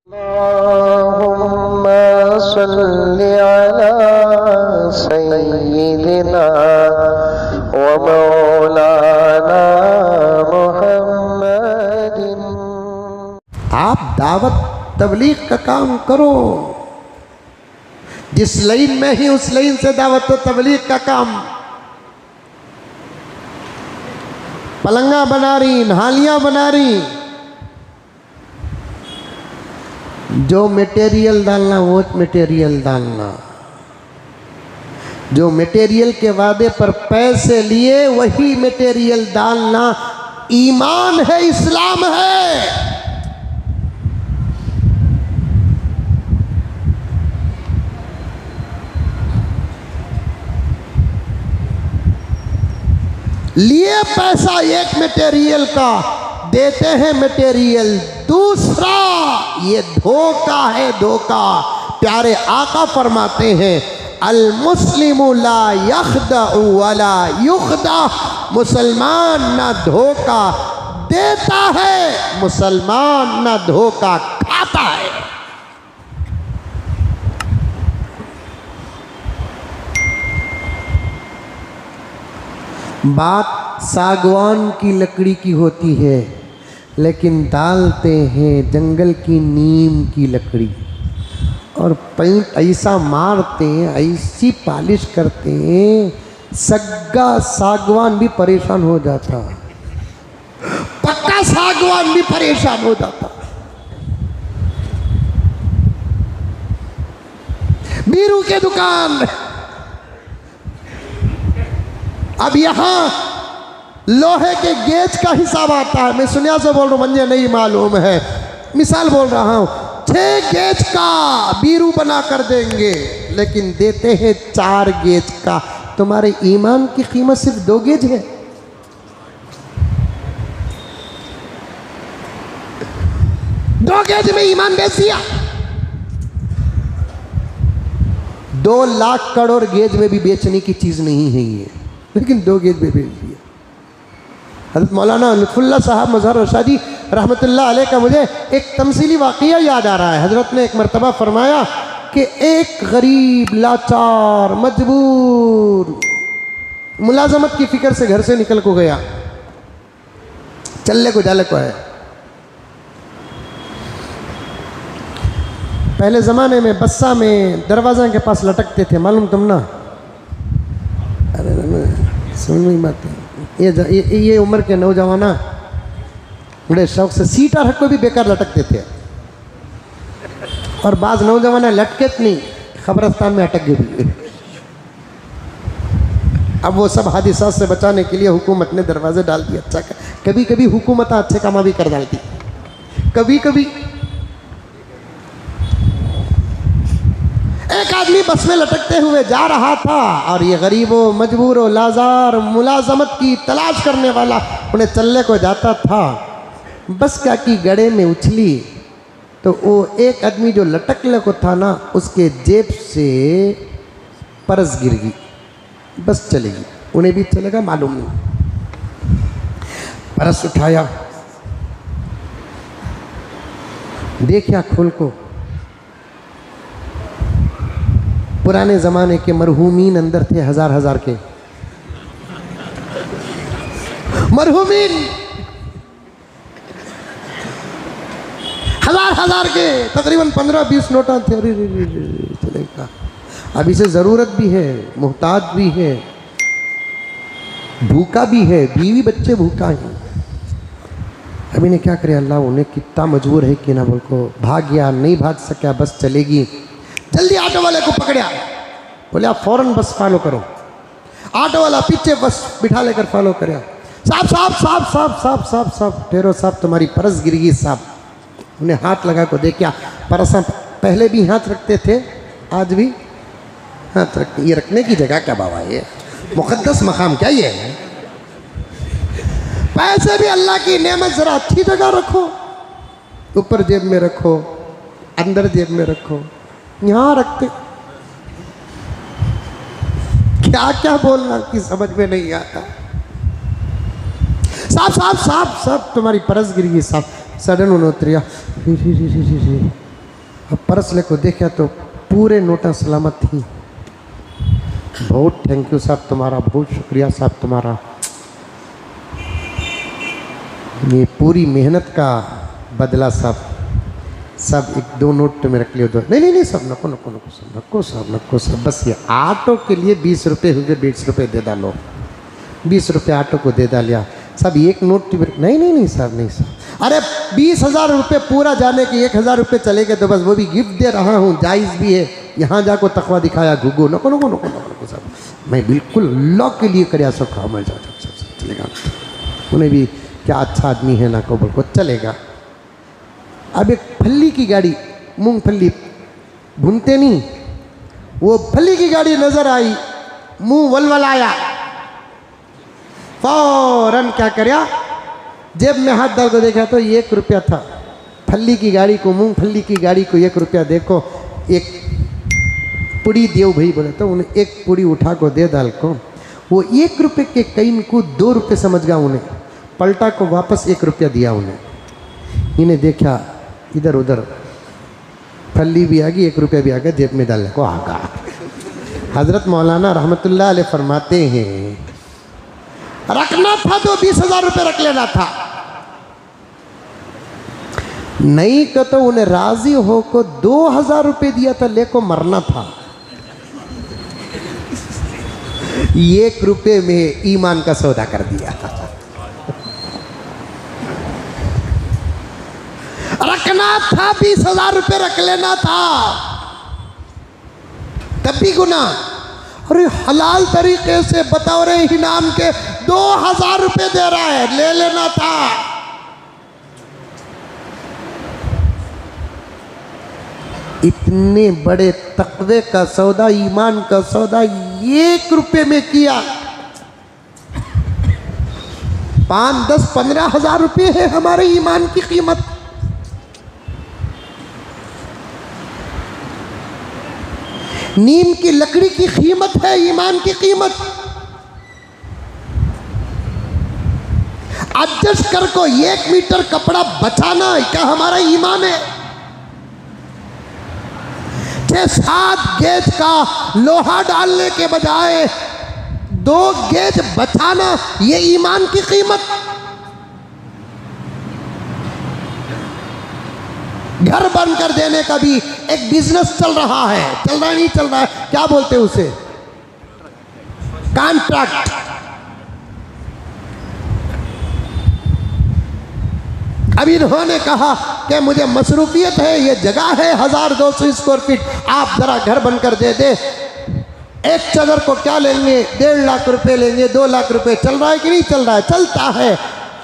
अल्लाहुम्मा सल्लि अला सय्यिदिना व मौलाना मुहम्मदिन। आप दावत तबलीग का काम करो, जिस लाइन में ही उस लाइन से दावत तबलीग का काम। पलंगा बना रही, नालियां बना रही, जो मटेरियल डालना वो मटेरियल डालना, जो मटेरियल के वादे पर पैसे लिए वही मटेरियल डालना ईमान है, इस्लाम है। लिए पैसा एक मटेरियल का, देते हैं मटेरियल दूसरा, ये धोखा है, धोखा। प्यारे आका फरमाते हैं अल मुस्लिमु ला यखदअ वला युखदा, मुसलमान ना धोखा देता है, मुसलमान ना धोखा खाता है। बात सागवान की लकड़ी की होती है, लेकिन डालते हैं जंगल की नीम की लकड़ी, और पेंट ऐसा मारते हैं, ऐसी पालिश करते हैं, सग्गा सागवान भी परेशान हो जाता, पक्का सागवान भी परेशान हो जाता। बीरू के दुकान, अब यहां लोहे के गेज का हिसाब आता है। मैं सुनिया से बोल रहा हूं, मुझे नहीं मालूम है, मिसाल बोल रहा हूं। 6 गेज का बीरू बना कर देंगे, लेकिन देते हैं 4 गेज का। तुम्हारे ईमान की कीमत सिर्फ 2 गेज है। दो गेज में ईमान बेच दिया। 2 लाख करोड़ गेज में भी बेचने की चीज नहीं है ये, लेकिन 2 गेज में बेच दिया। हज़रत मौलाना लुत्फुल्लाह साहब मज़हर रशादी रहमतुल्लाह अलैह का मुझे एक तमसीली वाक़या याद आ रहा है। हज़रत ने एक मरतबा फरमाया कि एक गरीब, लाचार, मजबूर मुलाजमत की फ़िक्र से घर से निकल को गया, चलने को जाले को है। पहले ज़माने में बस्सा में दरवाज़ा के पास लटकते थे, मालूम तुम ना? अरे समझ में बात है। ये उम्र के नौजवाना बड़े शौक से सीटा रख को भी बेकार लटकते थे, और बाज नौजवाना लटके नहीं, खबरस्तान में अटक गए। अब वो सब हादिसा से बचाने के लिए हुकूमत ने दरवाजे डाल दिए। अच्छा, कभी कभी हुकूमत अच्छे कामा भी कर डालती, कभी कभी। एक आदमी बस में लटकते हुए जा रहा था, और ये गरीबों, मजबूरों, लाजार, मुलाजमत की तलाश करने वाला उन्हें चलने को जाता था। बस क्या की गड़े में उछली, तो वो एक आदमी जो लटकने को था ना, उसके जेब से पर्स गिर गई, बस चलेगी। उन्हें भी चलेगा मालूम नहीं। पर्स उठाया, देखा खोल को, पुराने ज़माने के मरहूमीन अंदर थे, 1000 के मरहूमीन, 1000 के तकरीबन 15-20 नोटा थे। अरे चलेगा, अब इसे ज़रूरत भी है, मोहताज भी है, भूखा भी है, बीवी बच्चे भूखा हैं। अब इन्हें क्या करे, अल्लाह उन्हें कितना मजबूर है कि ना, बोल को भाग गया, नहीं भाग सका, बस चलेगी। जल्दी ऑटो वाले को पकड़ा, बोले आप फौरन बस फॉलो करो। ऑटो वाला पीछे बस बिठा लेकर फॉलो करे। साहब साहब साहब साहब साहब साहब साहब ठहरो साहब, तुम्हारी पर्स गिर गई साहब। उन्हें हाथ लगा को देखा, पर्स पहले भी हाथ रखते थे, आज भी हाथ रखते। ये रखने की जगह क्या बाबा, ये मुक़द्दस मकाम क्या ये है? पैसे भी अल्लाह की नेमत, जरा अच्छी जगह रखो, ऊपर जेब में रखो, अंदर जेब में रखो, यहाँ रखते। क्या क्या बोलना कि समझ में नहीं आता। साहब साहब साहब साहब तुम्हारी पर्स गिर गई साहब। सडन उन्होंने उतरिया, अब पर्स लेको देखा तो पूरे नोटा सलामत थी। बहुत थैंक यू साहब तुम्हारा, बहुत शुक्रिया साहब तुम्हारा, ये पूरी मेहनत का बदला साहब। सब एक दो नोट तो में रख लियो दो। नहीं नहीं नहीं सब नको नको नको सब नको सब नको सब, बस ये ऑटो के लिए 20 रुपये हुए, 20 रुपये दे डालो, 20 रुपये ऑटो को दे डालिया सब। एक नोट नहीं नहीं नहीं साहब, नहीं साहब, अरे 20,000 रुपये पूरा जाने के 1,000 रुपये चले गए तो बस वो भी गिफ्ट दे रहा हूँ, जायज़ भी है। यहाँ जाको तकवा दिखाया घुगो, नको नको नको नको नको साहब, मैं बिल्कुल लॉ के लिए कर सब खाओ, मैं चलेगा। उन्हें भी क्या अच्छा आदमी है ना, को बोल को चलेगा। अब एक फल्ली की गाड़ी, मूंगफली भूनते नहीं, वो फल्ली की गाड़ी नजर आई, मुंह वलवलाया, फौरन क्या करया, जेब में हाथ डाल को देखा तो 1 रुपया था। फल्ली की गाड़ी को, मूंगफली की गाड़ी को 1 रुपया देखो, एक पुड़ी देव भाई बोले तो उन्हें एक पुड़ी उठा को दे डाल को। वो 1 रुपये के कईन को 2 रुपये समझ गया उन्हें, पलटा को वापस 1 रुपया दिया उन्हें। इन्हें देखा इधर उधर, फल्ली भी आ गई, 1 रुपया भी आ गया, जेब में डालने को आ गया। हजरत मौलाना रहमतुल्लाह अलैह फरमाते हैं रखना था तो 20,000 रुपये रख लेना था, नहीं को तो उन्हें राजी हो को 2,000 रुपये दिया था, लेको मरना था। 1 रुपये में ईमान का सौदा कर दिया। रखना था 20,000 रुपये रख लेना था, तब भी गुना। अरे हलाल तरीके से बताओ रहे इनाम के 2,000 रुपये दे रहा है, ले लेना था। इतने बड़े तकवे का सौदा, ईमान का सौदा 1 रुपये में किया। 5, 10, 15 हजार रुपये है हमारे ईमान की कीमत। नीम की लकड़ी की कीमत है ईमान की कीमत। एडजस्ट कर को 1 मीटर कपड़ा बचाना क्या हमारा ईमान है? 6-7 गेज का लोहा डालने के बजाय 2 गेज बचाना, ये ईमान की कीमत। घर बनकर देने का भी एक बिजनेस चल रहा है, चल रहा नहीं चल रहा है, क्या बोलते हैं उसे, कॉन्ट्रैक्ट। अभी इन्होंने कहा कि मुझे मसरूफियत है, ये जगह है 1200 स्क्वायर फीट, आप जरा घर बनकर दे दे। एक चादर को क्या लेंगे, 1.5 लाख रुपए लेंगे, 2 लाख रुपए। चल रहा है कि नहीं चल रहा है? चलता है।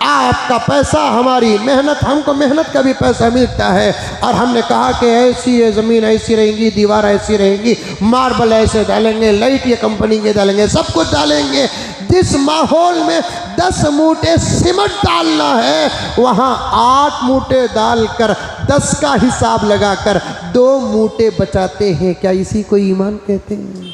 आपका पैसा, हमारी मेहनत, हमको मेहनत का भी पैसा मिलता है। और हमने कहा कि ऐसी ये ज़मीन ऐसी रहेंगी, दीवार ऐसी रहेंगी, मार्बल ऐसे डालेंगे, लाइट ये कंपनी के डालेंगे, सब कुछ डालेंगे। जिस माहौल में 10 मूठे सीमेंट डालना है, वहाँ 8 मूठे डालकर 10 का हिसाब लगाकर 2 मूठे बचाते हैं। क्या इसी को ईमान कहते हैं?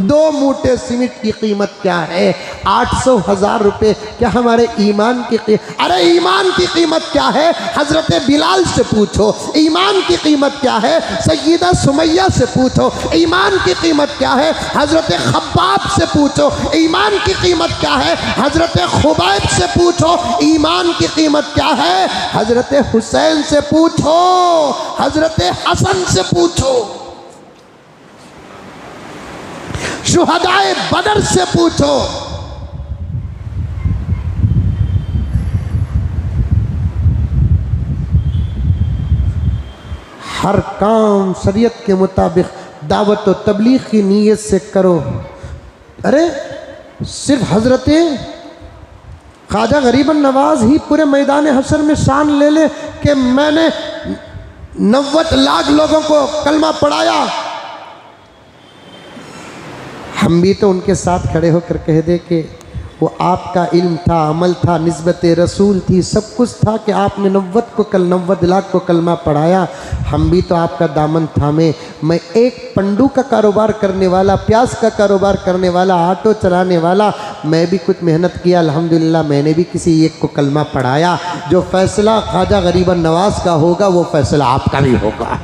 2 मूठे सीमेंट की कीमत क्या है? 800,000 रुपये। क्या हमारे ईमान की कीमत? अरे ईमान की कीमत क्या है? हजरत बिलाल से पूछो। ईमान की कीमत क्या है? सय्यदा सुमैया से पूछो। ईमान की कीमत क्या है? हजरत खब्बाब से पूछो। ईमान की कीमत क्या है? हजरत खुबैब से पूछो। ईमान की कीमत क्या है? हजरत हुसैन से पूछो, हजरत हसन से पूछो, शुहदाए बदर से पूछो। हर काम शरीयत के मुताबिक दावत और तबलीग की नीयत से करो। अरे सिर्फ हजरत ख्वाजा गरीबन नवाज ही पूरे मैदान हशर में शान ले ले कि मैंने 90 लाख लोगों को कलमा पढ़ाया। हम भी तो उनके साथ खड़े होकर कह दे कि वो आपका इल्म था, अमल था, निस्बत रसूल थी, सब कुछ था कि आपने 90 लाख को कलमा पढ़ाया। हम भी तो आपका दामन थामे। मैं एक पंडू का कारोबार करने वाला, प्याज का कारोबार करने वाला, ऑटो चलाने वाला, मैं भी कुछ मेहनत किया, अल्हम्दुलिल्लाह मैंने भी किसी एक को कलमा पढ़ाया। जो फैसला ख्वाजा गरीबन नवाज का होगा वो फैसला आपका भी होगा।